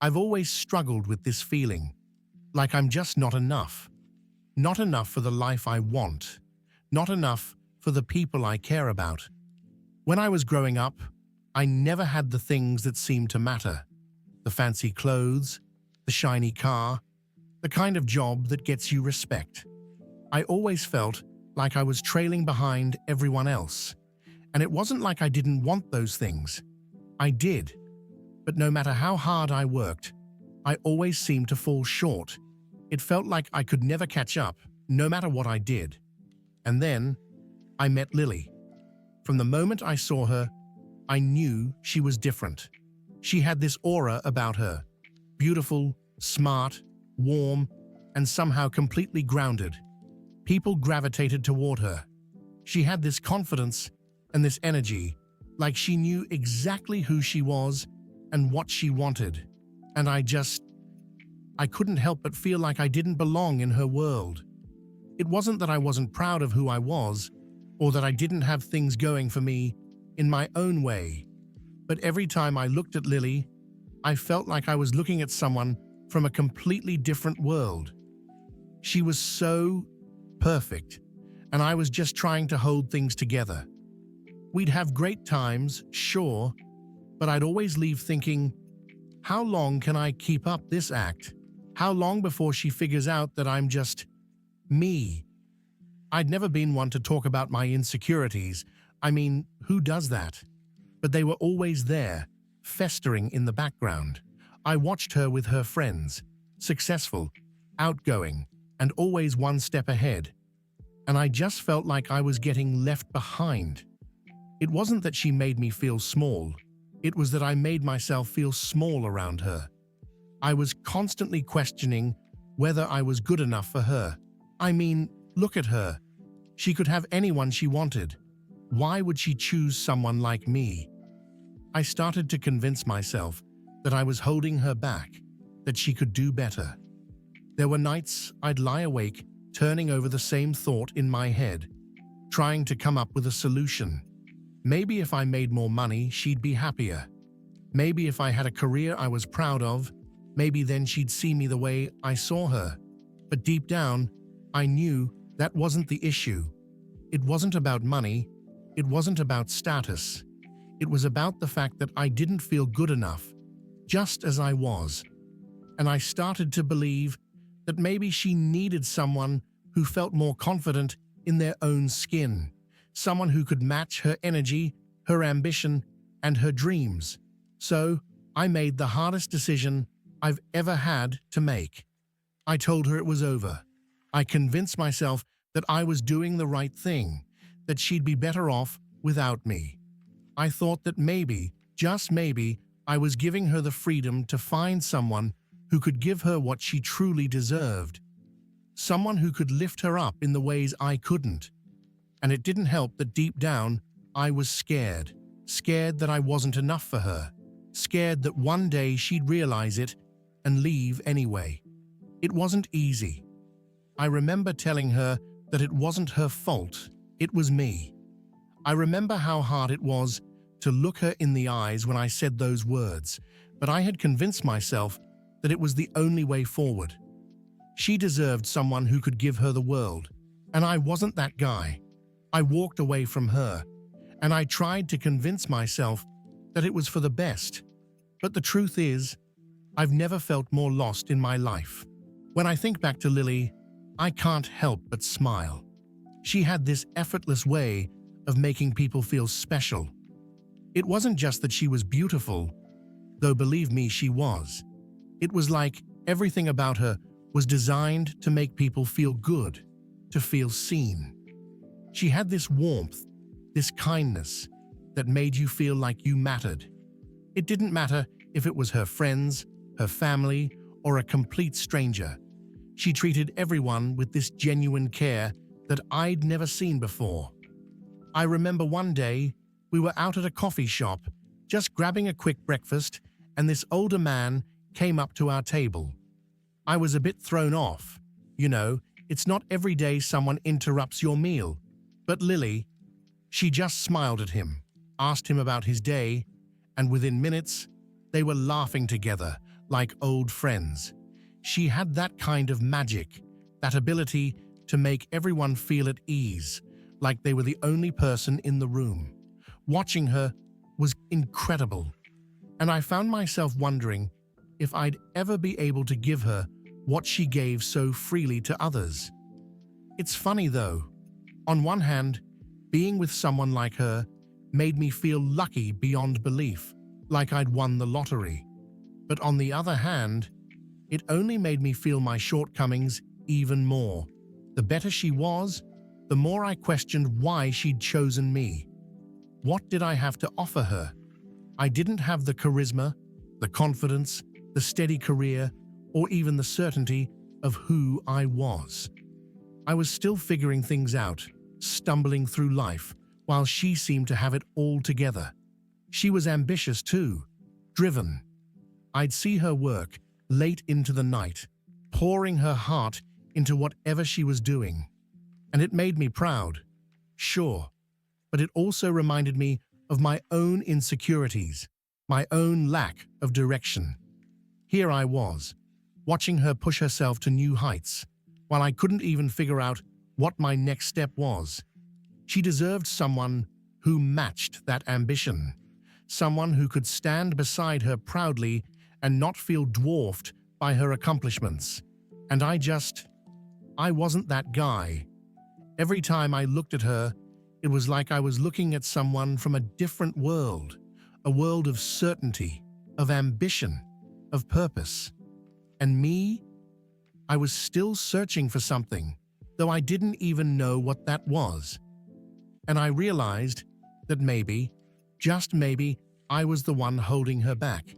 I've always struggled with this feeling, like I'm just not enough. Not enough for the life I want. Not enough for the people I care about. When I was growing up, I never had the things that seemed to matter. The fancy clothes, the shiny car, the kind of job that gets you respect. I always felt like I was trailing behind everyone else. And it wasn't like I didn't want those things. I did. But no matter how hard I worked, I always seemed to fall short. It felt like I could never catch up, no matter what I did. And then, I met Lily. From the moment I saw her, I knew she was different. She had this aura about her. Beautiful, smart, warm, and somehow completely grounded. People gravitated toward her. She had this confidence and this energy, like she knew exactly who she was and what she wanted. And I couldn't help but feel like I didn't belong in her world. It wasn't that I wasn't proud of who I was, or that I didn't have things going for me in my own way. But every time I looked at Lily, I felt like I was looking at someone from a completely different world. She was so perfect, and I was just trying to hold things together. We'd have great times, sure, but I'd always leave thinking, how long can I keep up this act? How long before she figures out that I'm just me? I'd never been one to talk about my insecurities. I mean, who does that? But they were always there, festering in the background. I watched her with her friends, successful, outgoing, and always one step ahead. And I just felt like I was getting left behind. It wasn't that she made me feel small. It was that I made myself feel small around her. I was constantly questioning whether I was good enough for her. I mean, look at her. She could have anyone she wanted. Why would she choose someone like me? I started to convince myself that I was holding her back, that she could do better. There were nights I'd lie awake, turning over the same thought in my head, trying to come up with a solution. Maybe if I made more money, she'd be happier. Maybe if I had a career I was proud of, maybe then she'd see me the way I saw her. But deep down, I knew that wasn't the issue. It wasn't about money. It wasn't about status. It was about the fact that I didn't feel good enough, just as I was. And I started to believe that maybe she needed someone who felt more confident in their own skin, someone who could match her energy, her ambition, and her dreams. So I made the hardest decision I've ever had to make. I told her it was over. I convinced myself that I was doing the right thing, that she'd be better off without me. I thought that maybe, just maybe, I was giving her the freedom to find someone who could give her what she truly deserved. Someone who could lift her up in the ways I couldn't. And it didn't help that deep down, I was scared. Scared that I wasn't enough for her. Scared that one day she'd realize it and leave anyway. It wasn't easy. I remember telling her that it wasn't her fault, it was me. I remember how hard it was to look her in the eyes when I said those words, but I had convinced myself that it was the only way forward. She deserved someone who could give her the world, and I wasn't that guy. I walked away from her, and I tried to convince myself that it was for the best. But the truth is, I've never felt more lost in my life. When I think back to Lily, I can't help but smile. She had this effortless way of making people feel special. It wasn't just that she was beautiful, though believe me, she was. It was like everything about her was designed to make people feel good, to feel seen. She had this warmth, this kindness, that made you feel like you mattered. It didn't matter if it was her friends, her family, or a complete stranger. She treated everyone with this genuine care that I'd never seen before. I remember one day, we were out at a coffee shop, just grabbing a quick breakfast, and this older man came up to our table. I was a bit thrown off. You know, it's not every day someone interrupts your meal. But Lily, she just smiled at him, asked him about his day, and within minutes, they were laughing together, like old friends. She had that kind of magic, that ability to make everyone feel at ease, like they were the only person in the room. Watching her was incredible, and I found myself wondering if I'd ever be able to give her what she gave so freely to others. It's funny though. On one hand, being with someone like her made me feel lucky beyond belief, like I'd won the lottery. But on the other hand, it only made me feel my shortcomings even more. The better she was, the more I questioned why she'd chosen me. What did I have to offer her? I didn't have the charisma, the confidence, the steady career, or even the certainty of who I was. I was still figuring things out, stumbling through life, while she seemed to have it all together. She was ambitious too, driven. I'd see her work late into the night, pouring her heart into whatever she was doing. And it made me proud, sure, but it also reminded me of my own insecurities, my own lack of direction. Here I was, watching her push herself to new heights, while I couldn't even figure out what my next step was. She deserved someone who matched that ambition, someone who could stand beside her proudly and not feel dwarfed by her accomplishments. And I wasn't that guy. Every time I looked at her, it was like I was looking at someone from a different world, a world of certainty, of ambition, of purpose. And me? I was still searching for something, though I didn't even know what that was. And I realized that maybe, just maybe, I was the one holding her back.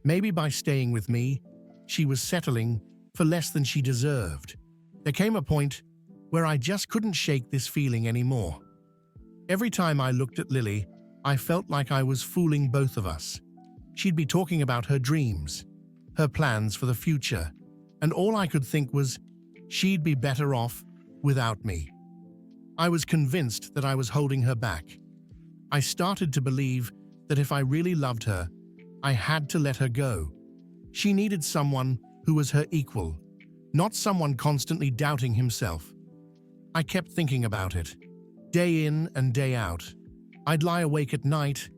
Maybe by staying with me, she was settling for less than she deserved. There came a point where I just couldn't shake this feeling anymore. Every time I looked at Lily, I felt like I was fooling both of us. She'd be talking about her dreams, her plans for the future, and all I could think was she'd be better off without me. I was convinced that I was holding her back. I started to believe that if I really loved her, I had to let her go. She needed someone who was her equal, not someone constantly doubting himself. I kept thinking about it, day in and day out. I'd lie awake at night,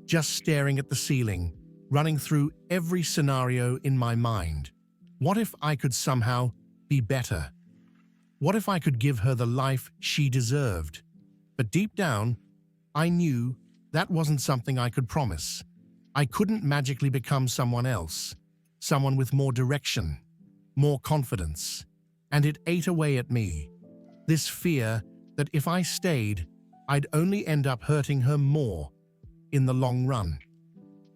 just staring at the ceiling, running through every scenario in my mind. What if I could somehow be better? What if I could give her the life she deserved? But deep down, I knew that wasn't something I could promise. I couldn't magically become someone else, someone with more direction, more confidence. And it ate away at me, this fear that if I stayed, I'd only end up hurting her more in the long run.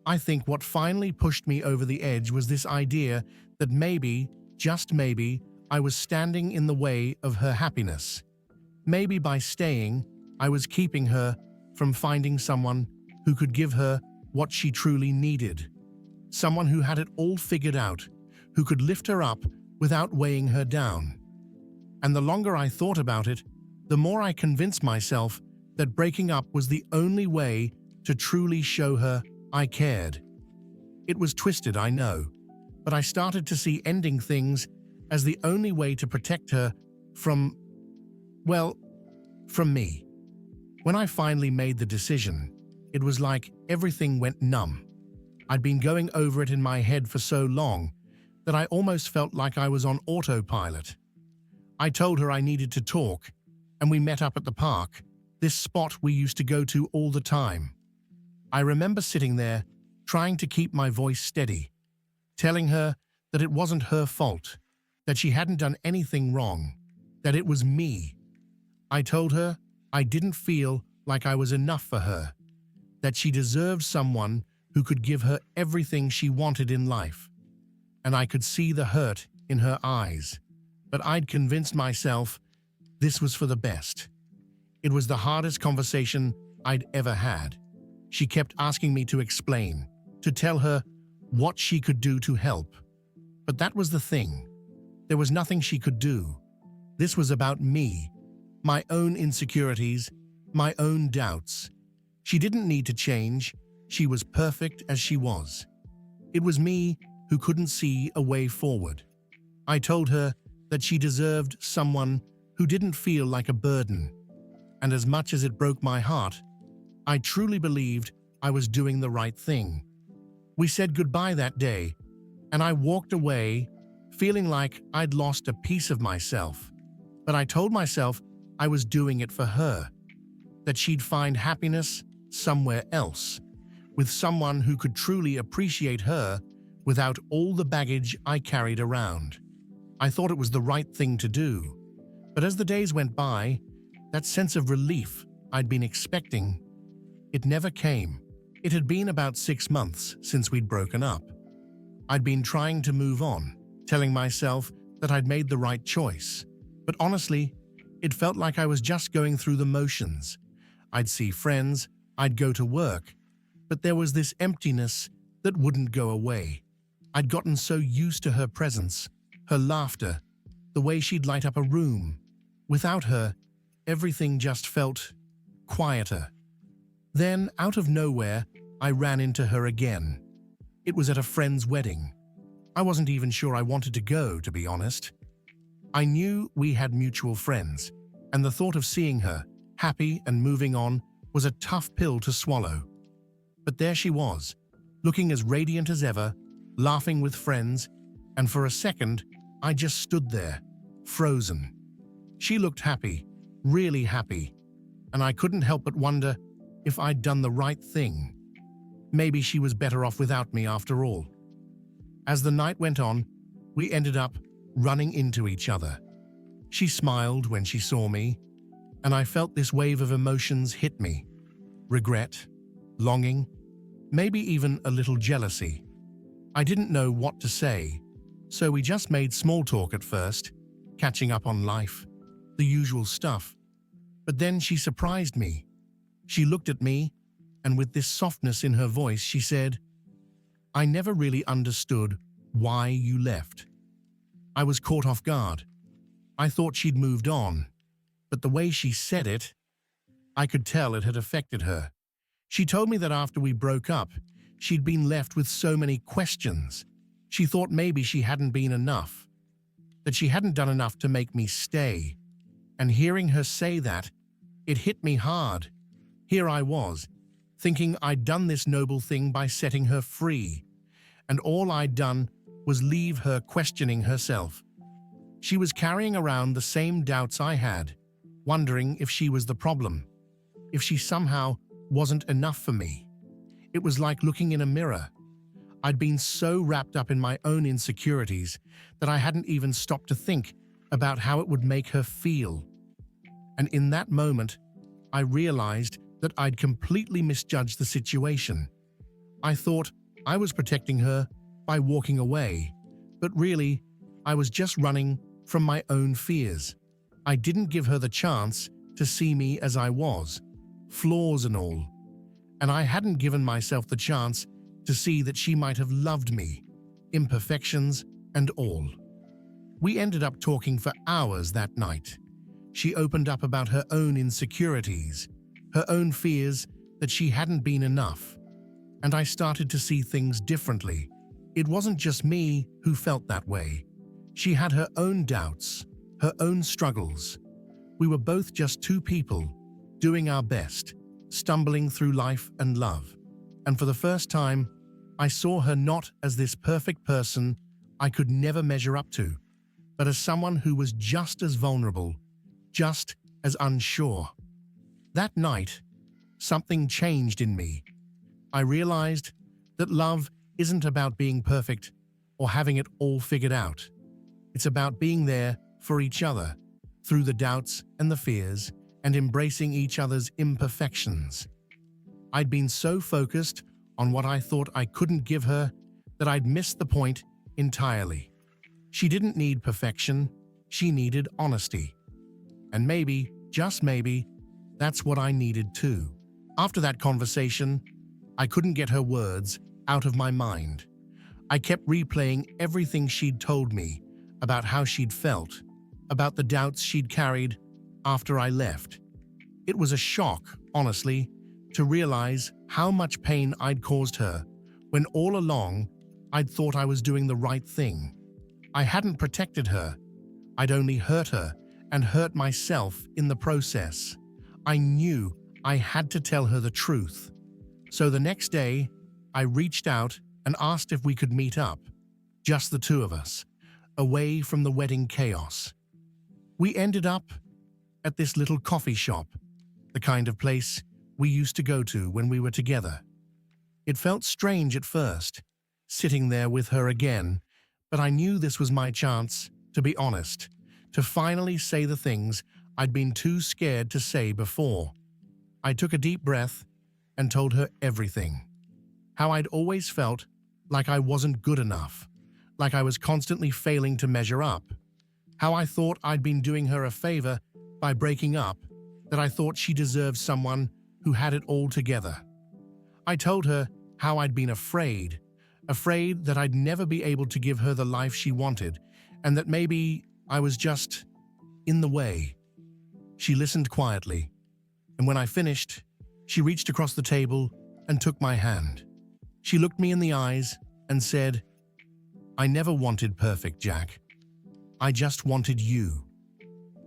I think what finally pushed me over the edge was this idea that maybe, just maybe, I was standing in the way of her happiness. Maybe by staying, I was keeping her from finding someone who could give her what she truly needed. Someone who had it all figured out, who could lift her up without weighing her down. And the longer I thought about it, the more I convinced myself that breaking up was the only way to truly show her I cared. It was twisted, I know, but I started to see ending things as the only way to protect her from me. When I finally made the decision, it was like everything went numb. I'd been going over it in my head for so long that I almost felt like I was on autopilot. I told her I needed to talk, and we met up at the park, this spot we used to go to all the time. I remember sitting there, trying to keep my voice steady, telling her that it wasn't her fault, that she hadn't done anything wrong, that it was me. I told her I didn't feel like I was enough for her, that she deserved someone who could give her everything she wanted in life. And I could see the hurt in her eyes, but I'd convinced myself this was for the best. It was the hardest conversation I'd ever had. She kept asking me to explain, to tell her what she could do to help. But that was the thing. There was nothing she could do. This was about me, my own insecurities, my own doubts. She didn't need to change. She was perfect as she was. It was me who couldn't see a way forward. I told her that she deserved someone who didn't feel like a burden, and as much as it broke my heart, I truly believed I was doing the right thing. We said goodbye that day, and I walked away feeling like I'd lost a piece of myself. But I told myself I was doing it for her, that she'd find happiness somewhere else, with someone who could truly appreciate her without all the baggage I carried around. I thought it was the right thing to do, but as the days went by, that sense of relief I'd been expecting, it never came. It had been about 6 months since we'd broken up. I'd been trying to move on, telling myself that I'd made the right choice. But honestly, it felt like I was just going through the motions. I'd see friends, I'd go to work, but there was this emptiness that wouldn't go away. I'd gotten so used to her presence, her laughter, the way she'd light up a room. Without her, everything just felt quieter. Then, out of nowhere, I ran into her again. It was at a friend's wedding. I wasn't even sure I wanted to go, to be honest. I knew we had mutual friends, and the thought of seeing her, happy and moving on, was a tough pill to swallow. But there she was, looking as radiant as ever, laughing with friends, and for a second, I just stood there, frozen. She looked happy, really happy, and I couldn't help but wonder if I'd done the right thing. Maybe she was better off without me after all. As the night went on, we ended up running into each other. She smiled when she saw me, and I felt this wave of emotions hit me. Regret, longing, maybe even a little jealousy. I didn't know what to say, so we just made small talk at first, catching up on life, the usual stuff. But then she surprised me. She looked at me, and with this softness in her voice, she said, "I never really understood why you left." I was caught off guard. I thought she'd moved on, but the way she said it, I could tell it had affected her. She told me that after we broke up, she'd been left with so many questions. She thought maybe she hadn't been enough, that she hadn't done enough to make me stay. And hearing her say that, it hit me hard. Here I was, thinking I'd done this noble thing by setting her free, and all I'd done was leave her questioning herself. She was carrying around the same doubts I had, wondering if she was the problem, if she somehow wasn't enough for me. It was like looking in a mirror. I'd been so wrapped up in my own insecurities that I hadn't even stopped to think about how it would make her feel. And in that moment, I realized that I'd completely misjudged the situation. I thought I was protecting her by walking away, but really, I was just running from my own fears. I didn't give her the chance to see me as I was, flaws and all, and I hadn't given myself the chance to see that she might have loved me, imperfections and all. We ended up talking for hours that night. She opened up about her own insecurities, her own fears that she hadn't been enough, and I started to see things differently. It wasn't just me who felt that way. She had her own doubts, her own struggles. We were both just two people, doing our best, stumbling through life and love. And for the first time, I saw her not as this perfect person I could never measure up to, but as someone who was just as vulnerable, just as unsure. That night, something changed in me. I realized that love isn't about being perfect or having it all figured out. It's about being there for each other, through the doubts and the fears, and embracing each other's imperfections. I'd been so focused on what I thought I couldn't give her that I'd missed the point entirely. She didn't need perfection, she needed honesty. And maybe, just maybe, that's what I needed too. After that conversation, I couldn't get her words out of my mind. I kept replaying everything she'd told me about how she'd felt, about the doubts she'd carried after I left. It was a shock, honestly, to realize how much pain I'd caused her when all along I'd thought I was doing the right thing. I hadn't protected her. I'd only hurt her and hurt myself in the process. I knew I had to tell her the truth. So the next day, I reached out and asked if we could meet up, just the two of us, away from the wedding chaos. We ended up at this little coffee shop, the kind of place we used to go to when we were together. It felt strange at first, sitting there with her again, but I knew this was my chance to be honest, to finally say the things I'd been too scared to say before. I took a deep breath and told her everything. How I'd always felt like I wasn't good enough, like I was constantly failing to measure up. How I thought I'd been doing her a favor by breaking up, that I thought she deserved someone who had it all together. I told her how I'd been afraid that I'd never be able to give her the life she wanted, and that maybe I was just in the way. She listened quietly, and when I finished, she reached across the table and took my hand. She looked me in the eyes and said, "I never wanted perfect, Jack. I just wanted you."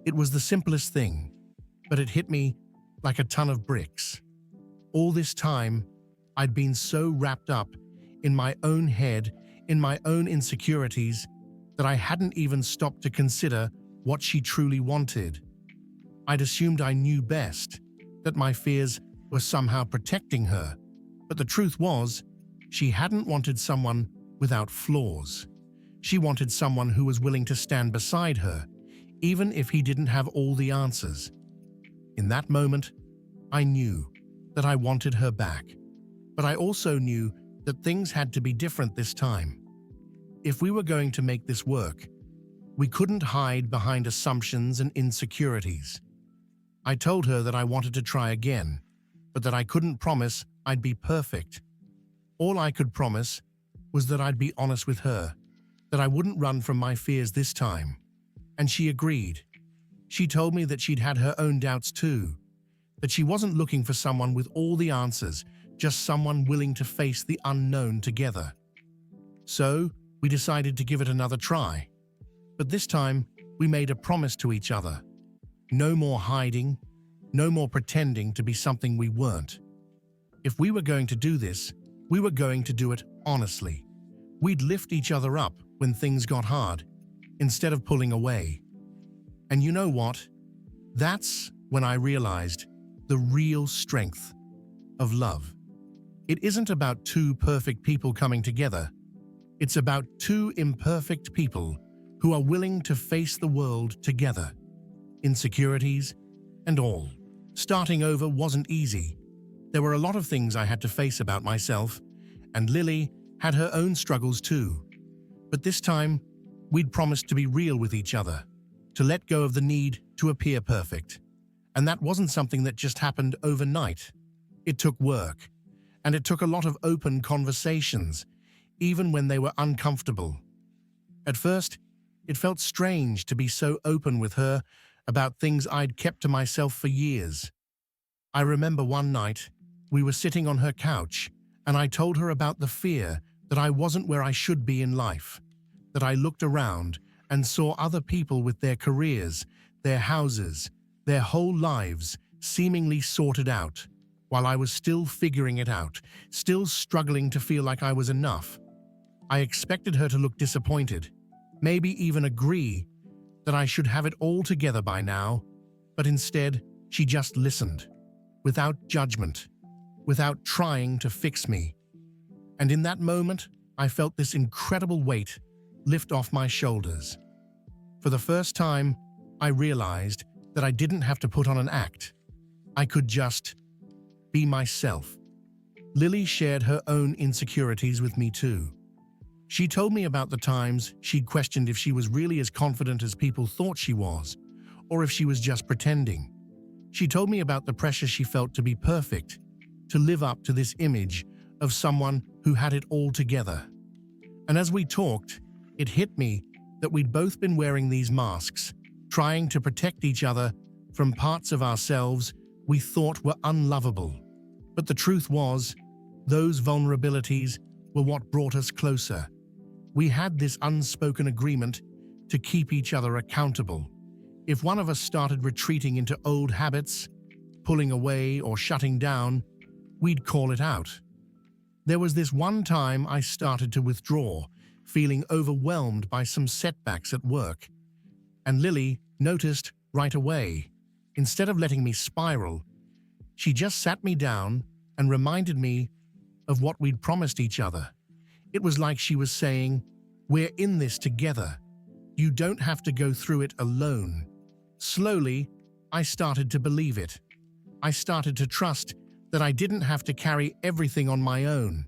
It was the simplest thing, but it hit me like a ton of bricks. All this time, I'd been so wrapped up in my own head, in my own insecurities, that I hadn't even stopped to consider what she truly wanted. I'd assumed I knew best, that my fears were somehow protecting her, but the truth was, she hadn't wanted someone without flaws. She wanted someone who was willing to stand beside her, even if he didn't have all the answers. In that moment, I knew that I wanted her back, but I also knew that things had to be different this time. If we were going to make this work, we couldn't hide behind assumptions and insecurities. I told her that I wanted to try again, but that I couldn't promise I'd be perfect. All I could promise was that I'd be honest with her, that I wouldn't run from my fears this time. And she agreed. She told me that she'd had her own doubts too, that she wasn't looking for someone with all the answers, just someone willing to face the unknown together. So, we decided to give it another try. But this time, we made a promise to each other. No more hiding, no more pretending to be something we weren't. If we were going to do this, we were going to do it honestly. We'd lift each other up when things got hard, instead of pulling away. And you know what? That's when I realized the real strength of love. It isn't about two perfect people coming together. It's about two imperfect people who are willing to face the world together, insecurities and all. Starting over wasn't easy. There were a lot of things I had to face about myself, and Lily had her own struggles too. But this time, we'd promised to be real with each other, to let go of the need to appear perfect. And that wasn't something that just happened overnight. It took work, and it took a lot of open conversations, even when they were uncomfortable. At first, it felt strange to be so open with her about things I'd kept to myself for years. I remember one night, we were sitting on her couch, and I told her about the fear that I wasn't where I should be in life, that I looked around and saw other people with their careers, their houses, their whole lives seemingly sorted out, while I was still figuring it out, still struggling to feel like I was enough. I expected her to look disappointed, maybe even agree that I should have it all together by now, but instead, she just listened, without judgment, without trying to fix me. And in that moment, I felt this incredible weight lift off my shoulders. For the first time, I realized that I didn't have to put on an act. I could just be myself. Lily shared her own insecurities with me too. She told me about the times she'd questioned if she was really as confident as people thought she was, or if she was just pretending. She told me about the pressure she felt to be perfect, to live up to this image of someone who had it all together. And as we talked, it hit me that we'd both been wearing these masks, trying to protect each other from parts of ourselves we thought were unlovable. But the truth was, those vulnerabilities were what brought us closer. We had this unspoken agreement to keep each other accountable. If one of us started retreating into old habits, pulling away or shutting down, we'd call it out. There was this one time I started to withdraw, feeling overwhelmed by some setbacks at work. And Lily noticed right away. Instead of letting me spiral, she just sat me down and reminded me of what we'd promised each other. It was like she was saying, "We're in this together. You don't have to go through it alone." Slowly, I started to believe it. I started to trust that I didn't have to carry everything on my own,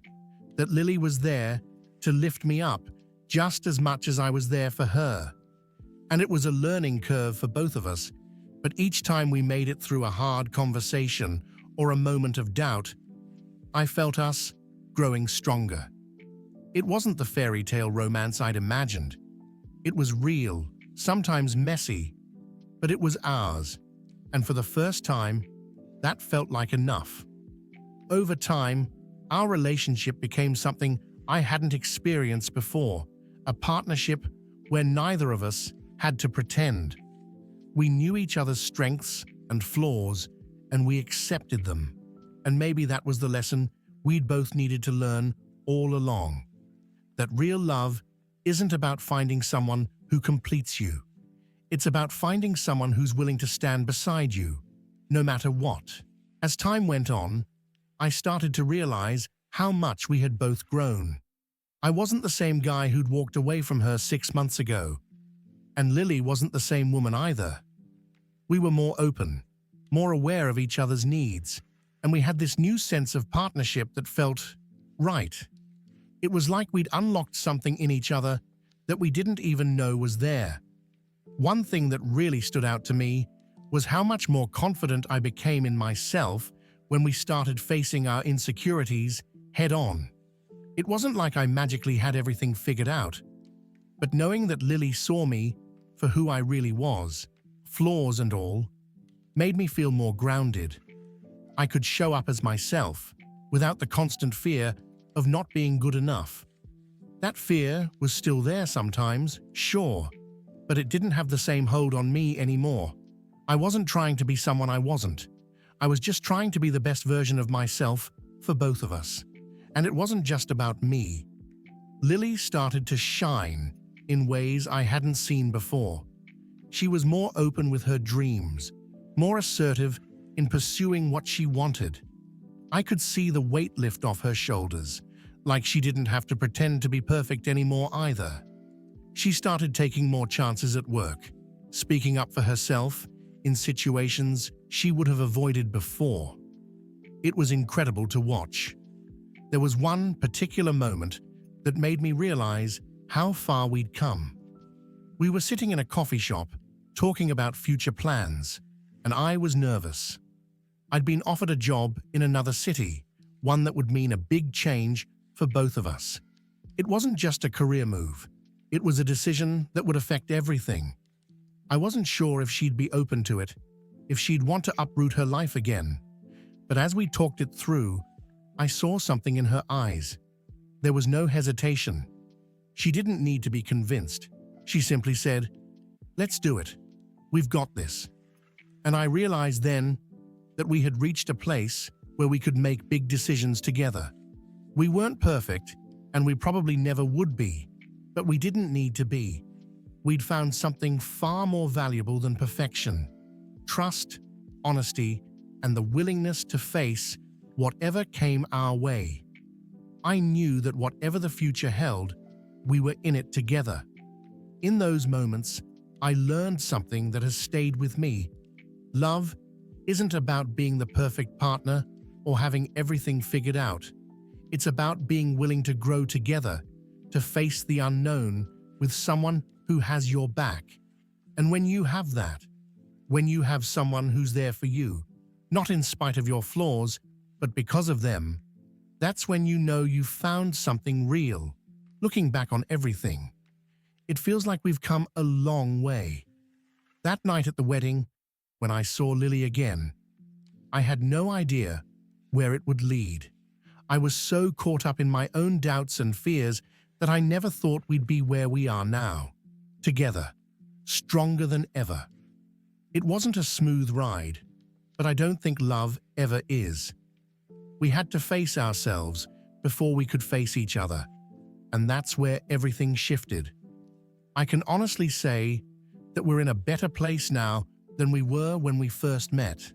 that Lily was there to lift me up just as much as I was there for her. And it was a learning curve for both of us, but each time we made it through a hard conversation or a moment of doubt, I felt us growing stronger. It wasn't the fairy tale romance I'd imagined. It was real, sometimes messy, but it was ours, and for the first time, that felt like enough. Over time, our relationship became something I hadn't experienced before, a partnership where neither of us had to pretend. We knew each other's strengths and flaws, and we accepted them. And maybe that was the lesson we'd both needed to learn all along. That real love isn't about finding someone who completes you. It's about finding someone who's willing to stand beside you, no matter what. As time went on, I started to realize how much we had both grown. I wasn't the same guy who'd walked away from her 6 months ago, and Lily wasn't the same woman either. We were more open, more aware of each other's needs, and we had this new sense of partnership that felt right. It was like we'd unlocked something in each other that we didn't even know was there. One thing that really stood out to me was how much more confident I became in myself when we started facing our insecurities head-on. It wasn't like I magically had everything figured out, but knowing that Lily saw me for who I really was, flaws and all, made me feel more grounded. I could show up as myself without the constant fear of not being good enough. That fear was still there sometimes, sure, but it didn't have the same hold on me anymore. I wasn't trying to be someone I wasn't. I was just trying to be the best version of myself for both of us. And it wasn't just about me. Lily started to shine in ways I hadn't seen before. She was more open with her dreams, more assertive in pursuing what she wanted. I could see the weight lift off her shoulders, like she didn't have to pretend to be perfect anymore either. She started taking more chances at work, speaking up for herself in situations she would have avoided before. It was incredible to watch. There was one particular moment that made me realize how far we'd come. We were sitting in a coffee shop, talking about future plans, and I was nervous. I'd been offered a job in another city, one that would mean a big change for both of us. It wasn't just a career move. It was a decision that would affect everything. I wasn't sure if she'd be open to it, if she'd want to uproot her life again. But as we talked it through, I saw something in her eyes. There was no hesitation. She didn't need to be convinced. She simply said, "Let's do it. We've got this." And I realized then that we had reached a place where we could make big decisions together. We weren't perfect, and we probably never would be, but we didn't need to be. We'd found something far more valuable than perfection: trust, honesty, and the willingness to face whatever came our way. I knew that whatever the future held, we were in it together. In those moments, I learned something that has stayed with me. Love isn't about being the perfect partner or having everything figured out. It's about being willing to grow together, to face the unknown with someone who has your back. And when you have that, when you have someone who's there for you, not in spite of your flaws, but because of them, that's when you know you've found something real. Looking back on everything, it feels like we've come a long way. That night at the wedding, when I saw Lily again, I had no idea where it would lead. I was so caught up in my own doubts and fears that I never thought we'd be where we are now, together, stronger than ever. It wasn't a smooth ride, but I don't think love ever is. We had to face ourselves before we could face each other, and that's where everything shifted. I can honestly say that we're in a better place now than we were when we first met.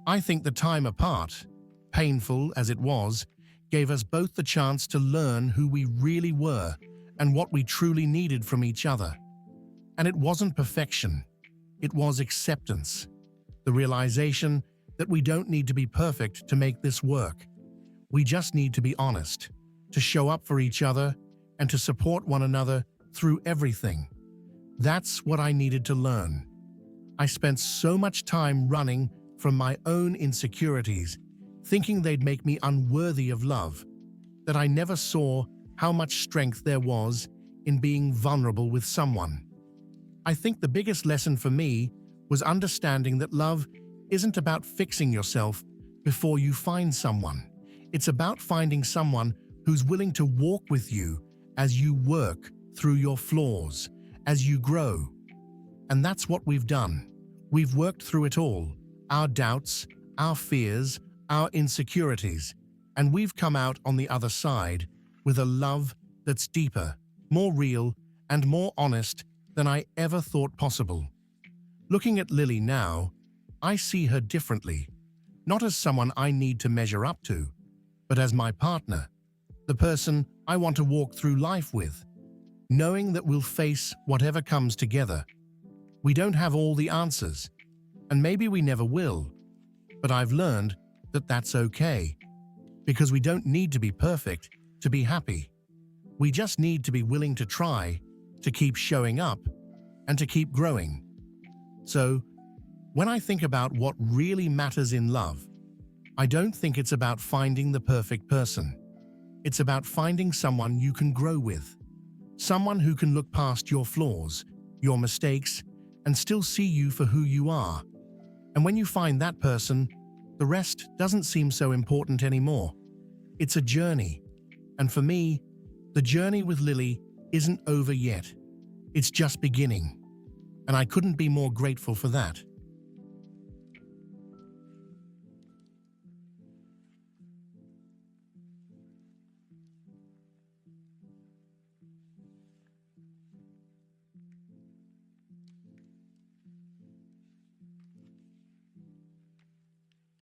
I think the time apart, painful as it was, gave us both the chance to learn who we really were and what we truly needed from each other. And it wasn't perfection, it was acceptance. The realization that we don't need to be perfect to make this work. We just need to be honest, to show up for each other, and to support one another through everything. That's what I needed to learn. I spent so much time running from my own insecurities, thinking they'd make me unworthy of love, that I never saw how much strength there was in being vulnerable with someone. I think the biggest lesson for me was understanding that love isn't about fixing yourself before you find someone. It's about finding someone who's willing to walk with you as you work through your flaws, as you grow. And that's what we've done. We've worked through it all, our doubts, our fears, our insecurities, and we've come out on the other side with a love that's deeper, more real, and more honest than I ever thought possible. Looking at Lily now, I see her differently, not as someone I need to measure up to, but as my partner, the person I want to walk through life with, knowing that we'll face whatever comes together. We don't have all the answers, and maybe we never will, but I've learned that that's okay, because we don't need to be perfect to be happy. We just need to be willing to try, to keep showing up, and to keep growing. So, when I think about what really matters in love, I don't think it's about finding the perfect person. It's about finding someone you can grow with, someone who can look past your flaws, your mistakes, and still see you for who you are. And when you find that person, the rest doesn't seem so important anymore. It's a journey. And for me, the journey with Lily isn't over yet. It's just beginning. And I couldn't be more grateful for that.